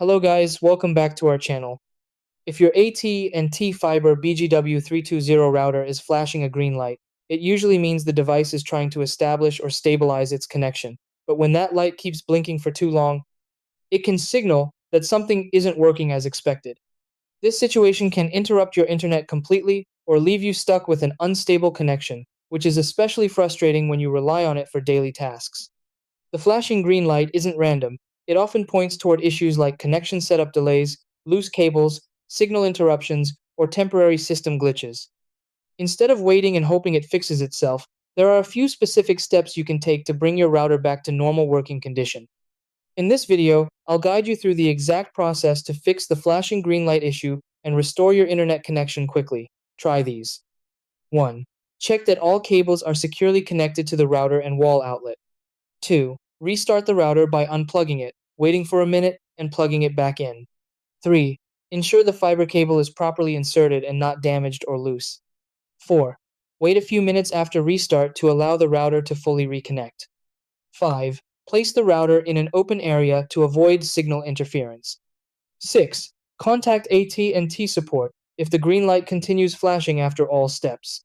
Hello guys, welcome back to our channel. If your AT&T Fiber BGW320 router is flashing a green light, it usually means the device is trying to establish or stabilize its connection. But when that light keeps blinking for too long, it can signal that something isn't working as expected. This situation can interrupt your internet completely or leave you stuck with an unstable connection, which is especially frustrating when you rely on it for daily tasks. The flashing green light isn't random. It often points toward issues like connection setup delays, loose cables, signal interruptions, or temporary system glitches. Instead of waiting and hoping it fixes itself, there are a few specific steps you can take to bring your router back to normal working condition. In this video, I'll guide you through the exact process to fix the flashing green light issue and restore your internet connection quickly. Try these. 1. Check that all cables are securely connected to the router and wall outlet. 2. Restart the router by unplugging it, waiting for a minute, and plugging it back in. 3. Ensure the fiber cable is properly inserted and not damaged or loose. 4. Wait a few minutes after restart to allow the router to fully reconnect. 5. Place the router in an open area to avoid signal interference. 6. Contact AT&T support if the green light continues flashing after all steps.